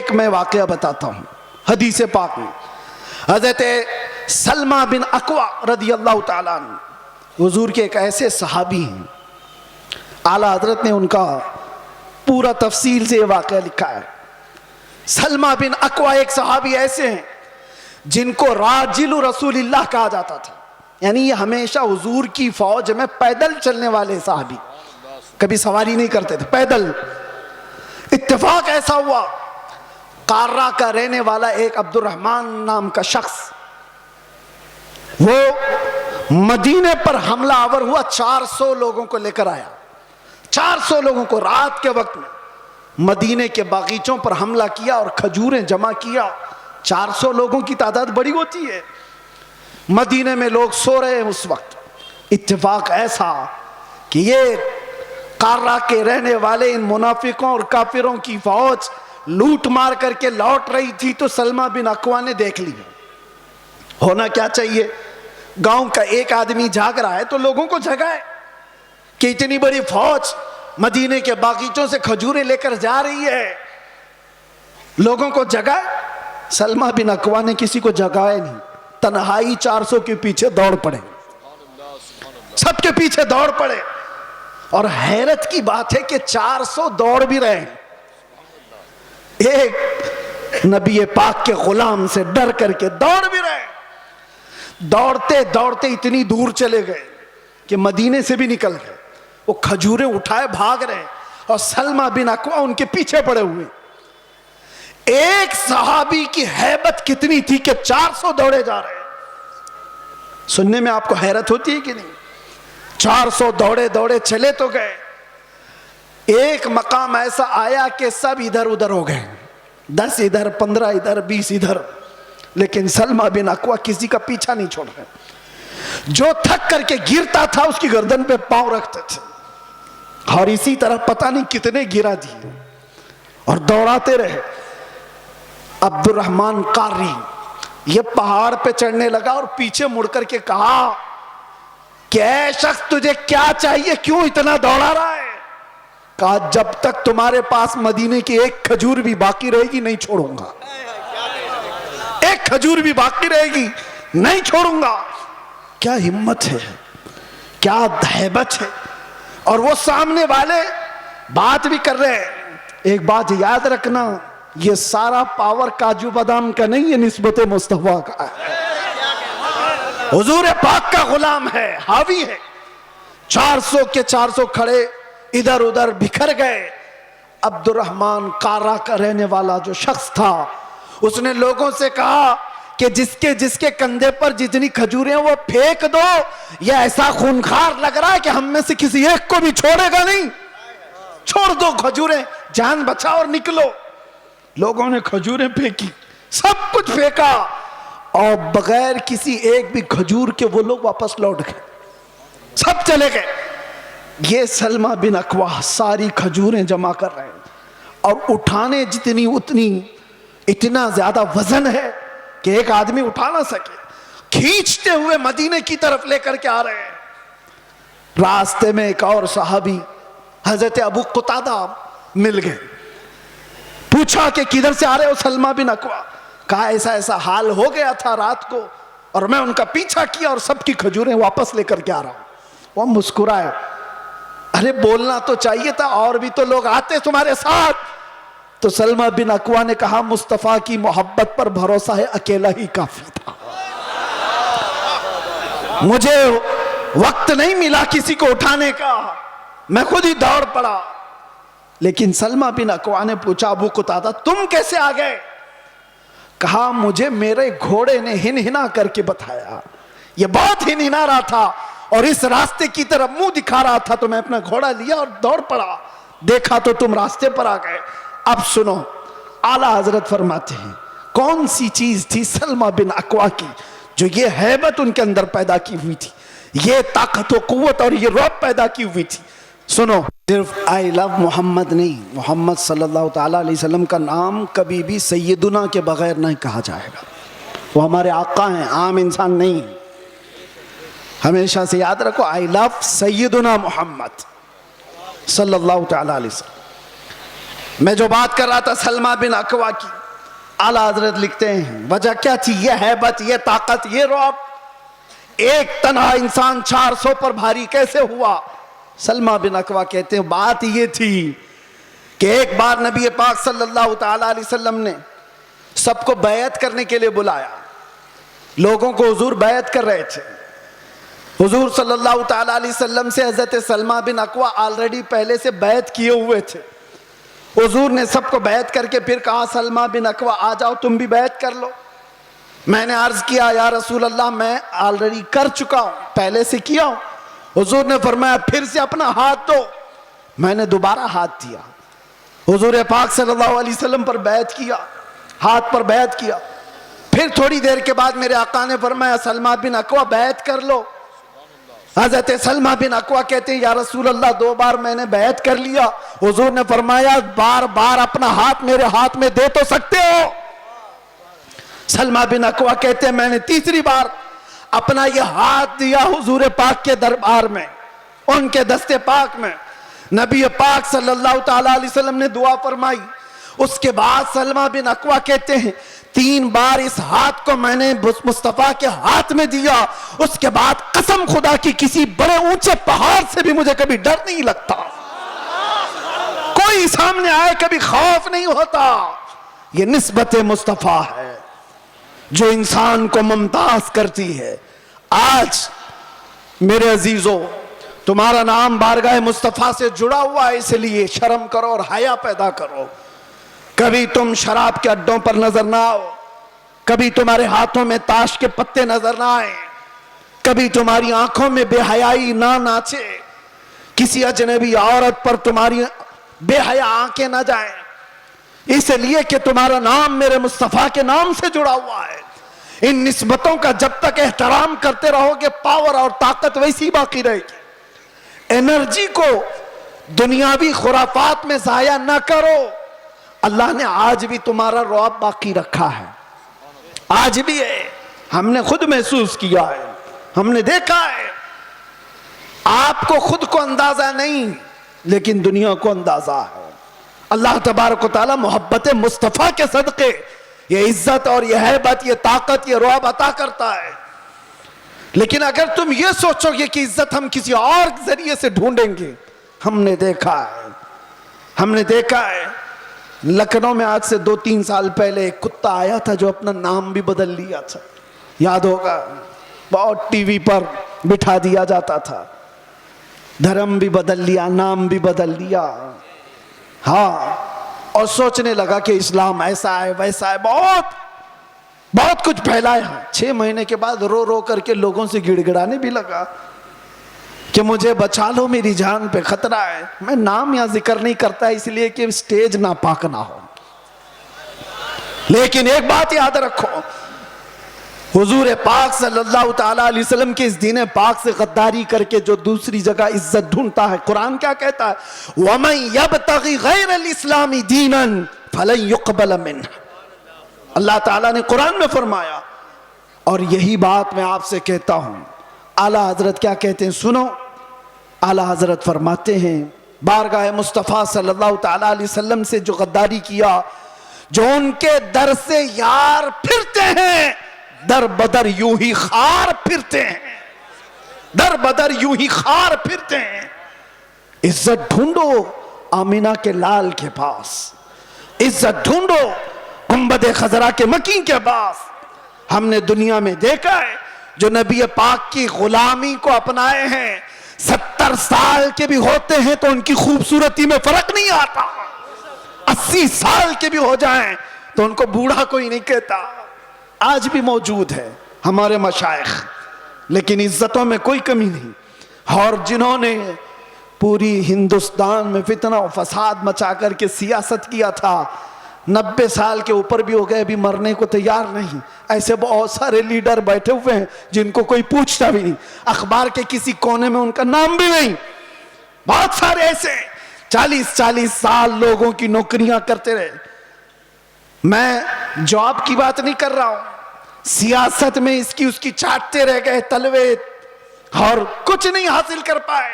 एक मैं वाकया बताता हूँ हदीस पाक में। हज़रत सलमा बिन अकवा रदी अल्लाह ताला अन्हु हुजूर के एक ऐसे सहाबी हैं, आला हजरत ने उनका पूरा तफसील से वाकया लिखा है। सलमा बिन अकवा एक सहाबी ऐसे हैं जिनको राजिलु रसूलिल्लाह कहा जाता था, यानी ये हमेशा हुजूर की फौज में पैदल चलने वाले सहाबी, कभी सवारी नहीं करते थे, पैदल। इत्तेफाक ऐसा हुआ, कार्रा का रहने वाला एक अब्दुर्रहमान नाम का शख्स, वो मदीने पर हमला आवर हुआ, 400 लोगों को लेकर आया। 400 लोगों को रात के वक्त में मदीने के बागीचों पर हमला किया और खजूरें जमा किया। 400 लोगों की तादाद बड़ी होती है। मदीने में लोग सो रहे हैं उस वक्त। इत्तेफाक ऐसा कि ये कार्रा के रहने वाले इन मुनाफिकों और काफिरों की फौज लूट मार करके लौट रही थी, तो सलमा बिन अकवा ने देख लिया। होना क्या चाहिए, गांव का एक आदमी जाग रहा है तो लोगों को जगाए कि इतनी बड़ी फौज मदीने के बागीचों से खजूरें लेकर जा रही है, लोगों को जगाए। सलमा बिन अकवा ने किसी को जगाया नहीं, तन्हाई 400 के पीछे दौड़ पड़े, सबके पीछे दौड़ पड़े। और हैरत की बात है कि 400 दौड़ भी रहे हैं, एक नबी पाक के गुलाम से डर करके दौड़ भी रहे। दौड़ते दौड़ते इतनी दूर चले गए कि मदीने से भी निकल गए। वो खजूरें उठाए भाग रहे और सलमा बिन अकवा उनके पीछे पड़े हुए। एक सहाबी की हैबत कितनी थी कि 400 दौड़े जा रहे हैं। सुनने में आपको हैरत होती है कि नहीं? 400 दौड़े दौड़े चले तो गए, एक मकाम ऐसा आया कि सब इधर उधर हो गए, 10 इधर, 15 इधर, 20 इधर, लेकिन सलमा बिन अकवा किसी का पीछा नहीं छोड़ रहे। जो थक करके गिरता था उसकी गर्दन पे पांव रखते थे, और इसी तरह पता नहीं कितने गिरा दिए और दौड़ाते रहे। अब्दुर्रहमान कारी ये पहाड़ पे चढ़ने लगा और पीछे मुड़ करके कहा कि ऐ शख्स, तुझे क्या चाहिए, क्यों इतना दौड़ा रहा है? कहा, जब तक तुम्हारे पास मदीने की एक खजूर भी बाकी रहेगी नहीं छोड़ूंगा, एक खजूर भी बाकी रहेगी नहीं छोड़ूंगा। क्या हिम्मत है, क्या हैबत है। और वो सामने वाले बात भी कर रहे हैं। एक बात याद रखना, ये सारा पावर काजू बादाम का नहीं है, निस्बत मुस्तफा का है। हुजूर पाक का गुलाम है, हावी है। 400 के 400 खड़े इधर उधर बिखर गए। अब्दुर्रहमान कार्रा का रहने वाला जो शख्स था, उसने लोगों से कहा कि जिसके जिसके कंधे पर जितनी खजूरें वो फेंक दो, ये ऐसा खूनखार लग रहा है कि हम में से किसी एक को भी छोड़ेगा नहीं। छोड़ दो खजूरें, जान बचाओ और निकलो। लोगों ने खजूरें फेंकी, सब कुछ फेंका, और बगैर किसी एक भी खजूर के वो लोग वापस लौट गए, सब चले गए। ये सलमा बिन अकवा सारी खजूरें जमा कर रहे हैं, और उठाने जितनी उतनी, इतना ज्यादा वजन है कि एक आदमी उठा ना सके। खींचते हुए मदीने की तरफ लेकर के आ रहे हैं। रास्ते में एक और सहाबी हजरत अबू कुतादा मिल गए। पूछा कि किधर से आ रहे हो सलमा बिन अकवा? कहा, ऐसा ऐसा हाल हो गया था रात को, और मैं उनका पीछा किया और सबकी खजूरें वापस लेकर के आ रहा हूं। वो मुस्कुराए, अरे बोलना तो चाहिए था, और भी तो लोग आते तुम्हारे साथ। तो सलमा बिन अकवा ने कहा, मुस्तफा की मोहब्बत पर भरोसा है, अकेला ही काफी था, मुझे वक्त नहीं मिला किसी को उठाने का, मैं खुद ही दौड़ पड़ा। लेकिन सलमा बिन अकवा ने पूछा, अबू कुतादा तुम कैसे आ गए? कहा, मुझे मेरे घोड़े ने हिनहिना करके बताया, ये बहुत हिनहिना रहा था और इस रास्ते की तरफ मुंह दिखा रहा था, तो मैं अपना घोड़ा लिया और दौड़ पड़ा, देखा तो तुम रास्ते पर आ गए। अब सुनो, आला हजरत फरमाते हैं, कौन सी चीज थी सलमा बिन अकवा की जो ये हैबत उनके अंदर पैदा की हुई थी, ये ताकत व कुव्वत और ये रौब पैदा की हुई थी? सुनो, सिर्फ आई लव मोहम्मद नहीं, मोहम्मद सल्लल्लाहु ताला अलैहि वसल्लम का नाम कभी भी सैयदुना के बगैर नहीं कहा जाएगा। वो हमारे आका हैं, आम इंसान नहीं। हमेशा से याद रखो, आई लव सैयदुना मोहम्मद सल्लल्लाहु ताला अलैहि वसल्लम। मैं जो बात कर रहा था सलमा बिन अकवा की, आला हजरत लिखते हैं वजह क्या थी, ये हैबत, ये ताकत, ये रौब, एक तन्हा इंसान 400 पर भारी कैसे हुआ। सलमा बिन अकवा कहते हैं बात ये थी कि एक बार नबी पाक सल्लल्लाहु ताला अलैहि वसल्लम ने सबको बैत करने के लिए बुलाया। लोगों को हुजूर बैत कर रहे थे। हुजूर सल्लल्लाहु ताला अलैहि वसल्लम से हजरत सलमा बिन अकवा ऑलरेडी पहले से बैत किए हुए थे। हुजूर ने सबको बैत करके फिर कहा सलमा बिन अकवा आ जाओ तुम भी बैत कर लो। मैंने अर्ज किया या रसूल अल्लाह मैं ऑलरेडी कर चुका हूं, पहले से किया हूं। हुजूर ने फरमाया फिर से अपना हाथ दो। मैंने दोबारा हाथ दिया, हुजूर पाक सल्लल्लाहु अलैहि वसल्लम पर बैत किया, हाथ पर बैत किया। फिर थोड़ी देर के बाद मेरे आका ने फरमाया सलमा बिन अकवा बैत कर लो। हजरत सलमा बिन अकवा कहते हैं या रसूल अल्लाह 2 बार मैंने बैत कर लिया। हुजूर ने फरमाया बार बार अपना हाथ मेरे हाथ में दे तो सकते हो। सलमा बिन अकवा कहते हैं मैंने तीसरी बार अपना यह हाथ दिया हुजूर पाक के दरबार में, उनके दस्ते पाक में। नबी पाक सल्लल्लाहु ताला अलैहि वसल्लम ने दुआ फरमाई। उसके बाद सलमा बिन अकवा कहते हैं 3 बार इस हाथ को मैंने मुस्तफा के हाथ में दिया। उसके बाद कसम खुदा की किसी बड़े ऊंचे पहाड़ से भी मुझे कभी डर नहीं लगता, कोई सामने आए कभी खौफ नहीं होता। यह निस्बत मुस्तफा है जो इंसान को मुमताज करती है। आज मेरे अजीजों तुम्हारा नाम बारगाह मुस्तफा से जुड़ा हुआ है, इसलिए शर्म करो और हया पैदा करो। कभी तुम शराब के अड्डों पर नजर ना आओ, कभी तुम्हारे हाथों में ताश के पत्ते नजर ना आए, कभी तुम्हारी आंखों में बेहयाई ना नाचे, किसी अजनबी औरत पर तुम्हारी बेहया आंखें ना जाएं, इसलिए कि तुम्हारा नाम मेरे मुस्तफा के नाम से जुड़ा हुआ है। इन निस्बतों का जब तक एहतराम करते रहोगे पावर और ताकत वैसी बाकी रहेगी। एनर्जी को दुनियावी खुराफात में जाया ना करो। अल्लाह ने आज भी तुम्हारा रौब बाकी रखा है, आज भी है। हमने खुद महसूस किया है, हमने देखा है। आपको खुद को अंदाजा नहीं लेकिन दुनिया को अंदाजा है। अल्लाह तबारक व तआला मोहब्बत मुस्तफ़ा के सदक़े ये इज्जत और ये हैबत, ये ताकत, ये रौब अता करता है। लेकिन अगर तुम ये सोचोगे कि इज्जत हम किसी और जरिए से ढूंढेंगे, हमने देखा है लखनऊ में आज से 2-3 साल पहले एक कुत्ता आया था जो अपना नाम भी बदल लिया था, याद होगा। बहुत टीवी पर बिठा दिया जाता था, धर्म भी बदल लिया, नाम भी बदल लिया। हाँ, और सोचने लगा कि इस्लाम ऐसा है वैसा है, बहुत कुछ फैलाया। 6 महीने के बाद रो रो करके लोगों से गिड़गिड़ाने भी लगा कि मुझे बचा लो, मेरी जान पे खतरा है। मैं नाम यहां जिक्र नहीं करता इसलिए कि स्टेज नापाक ना हो। लेकिन एक बात याद रखो, हुजूर पाक सल्लल्लाहु ताला अलैहि वसल्लम के इस दीन पाक से गद्दारी करके जो दूसरी जगह इज्जत ढूंढता है, कुरान क्या कहता है, वमन यब्तगी गैरल इस्लामी दीनन फलन युक़बल मिन्ह। अल्लाह ताला ने कुरान में फरमाया। और यही बात मैं आपसे कहता हूं। आला हजरत क्या कहते हैं सुनो। आला हजरत फरमाते हैं बारगाह मुस्तफ़ा सल्लल्लाहु ताला अलैहि वसल्लम से जो गद्दारी किया, जो उनके दर से यार फिरते हैं, दर बदर यूं ही खार फिरते हैं, दर बदर यूं ही खार फिरते हैं। इज्जत ढूंढो आमिना के लाल के पास, इज्जत ढूंढो गुंबद खजरा के मकीन के पास। हमने दुनिया में देखा है जो नबी पाक की गुलामी को अपनाए हैं, 70 साल के भी होते हैं तो उनकी खूबसूरती में फर्क नहीं आता। 80 साल के भी हो जाएं तो उनको बूढ़ा कोई नहीं कहता। आज भी मौजूद है हमारे मशाइख, लेकिन इज्जतों में कोई कमी नहीं। और जिन्होंने पूरी हिंदुस्तान में फितना और फसाद मचा करके सियासत किया था, 90 साल के ऊपर भी हो गए, अभी मरने को तैयार नहीं। ऐसे बहुत सारे लीडर बैठे हुए हैं जिनको कोई पूछता भी नहीं, अखबार के किसी कोने में उनका नाम भी नहीं। बहुत सारे ऐसे 40-40 साल लोगों की नौकरियां करते रहे। मैं जॉब की बात नहीं कर रहा हूं, सियासत में इसकी उसकी चाटते रह गए तलवे और कुछ नहीं हासिल कर पाए।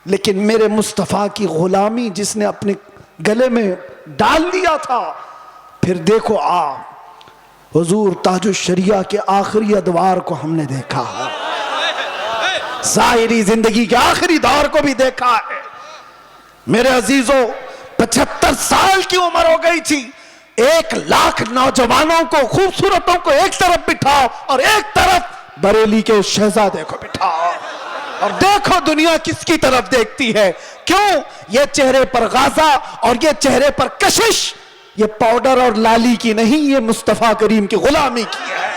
लेकिन मेरे मुस्तफा की गुलामी जिसने अपने गले में डाल दिया था, फिर देखो आप, हुजूर ताजुश शरिया के आखिरी अदवार को हमने देखा है, ज़ाहिरी जिंदगी के आखिरी दौर को भी देखा है। मेरे अजीजों, 75 साल की उम्र हो गई थी। 1 लाख नौजवानों को, खूबसूरतों को एक तरफ बिठाओ और एक तरफ बरेली के शहजादे को बिठाओ, और देखो दुनिया किसकी तरफ देखती है। क्यों? ये चेहरे पर गाजा और ये चेहरे पर कशिश, ये पाउडर और लाली की नहीं, ये मुस्तफा करीम की गुलामी की है।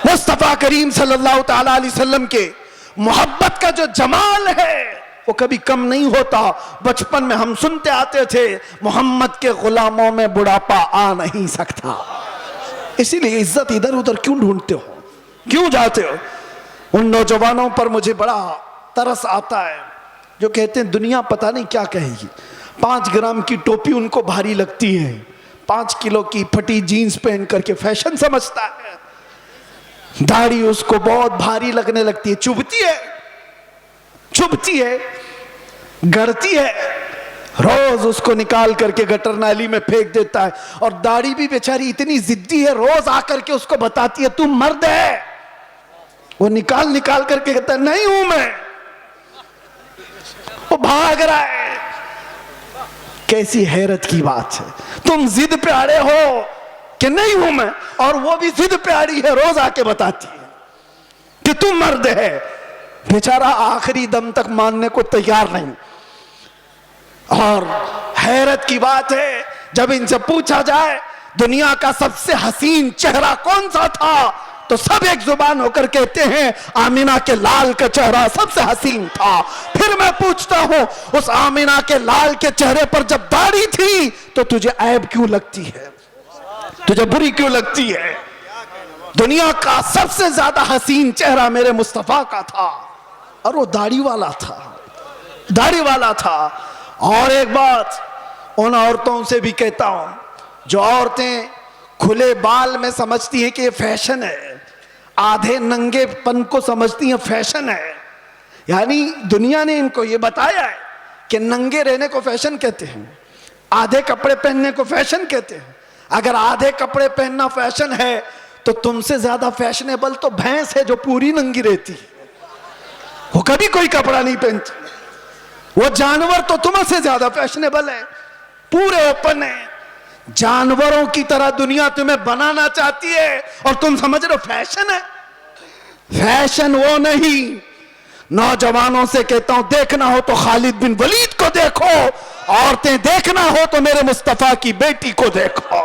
मुस्तफा करीम सल्लल्लाहु तआला अलैहि वसल्लम के मोहब्बत का जो जमाल है वो कभी कम नहीं होता। बचपन में हम सुनते आते थे, मोहम्मद के गुलामों में बुढ़ापा आ नहीं सकता। इसीलिए इज्जत इधर उधर क्यों ढूंढते हो, क्यों जाते हो? उन नौजवानों पर मुझे बड़ा तरस आता है जो कहते हैं दुनिया पता नहीं क्या कहेगी। 5 ग्राम की टोपी उनको भारी लगती है, 5 किलो की फटी जीन्स पहन करके फैशन समझता है। दाढ़ी उसको बहुत भारी लगने लगती है, चुभती है, गड़ती है, रोज उसको निकाल करके गटर नाली में फेंक देता है। और दाढ़ी भी बेचारी इतनी जिद्दी है, रोज आकर के उसको बताती है तू मर्द है। वो निकाल निकाल करके कहता है नहीं हूं मैं, वो भाग रहा है। कैसी हैरत की बात है, तुम जिद पे अड़े हो कि नहीं हूं मैं, और वो भी जिद पे अड़ी है, रोज आके बताती है कि तुम मर्द है। बेचारा आखिरी दम तक मानने को तैयार नहीं। और हैरत की बात है, जब इनसे पूछा जाए दुनिया का सबसे हसीन चेहरा कौन सा था, तो सब एक जुबान होकर कहते हैं आमिना के लाल का चेहरा सबसे हसीन था। फिर मैं पूछता हूं, उस आमिना के लाल के चेहरे पर जब दाढ़ी थी तो तुझे ऐब क्यों लगती है, तुझे बुरी क्यों लगती है? दुनिया का सबसे ज्यादा हसीन चेहरा मेरे मुस्तफा का था, और वो दाढ़ी वाला था। और एक बात उन औरतों से भी कहता हूं जो औरतें खुले बाल में समझती हैं कि ये फैशन है, आधे नंगेपन को समझती हैं फैशन है। यानी दुनिया ने इनको ये बताया है कि नंगे रहने को फैशन कहते हैं, आधे कपड़े पहनने को फैशन कहते हैं। अगर आधे कपड़े पहनना फैशन है तो तुमसे ज्यादा फैशनेबल तो भैंस है जो पूरी नंगी रहती है, वो कभी कोई कपड़ा नहीं पहनती। वो जानवर तो तुमसे ज्यादा फैशनेबल है, पूरे ओपन है। जानवरों की तरह दुनिया तुम्हें बनाना चाहती है और तुम समझ रहे हो फैशन है। फैशन वो नहीं। नौजवानों से कहता हूं, देखना हो तो खालिद बिन वलीद को देखो, औरतें देखना हो तो मेरे मुस्तफा की बेटी को देखो।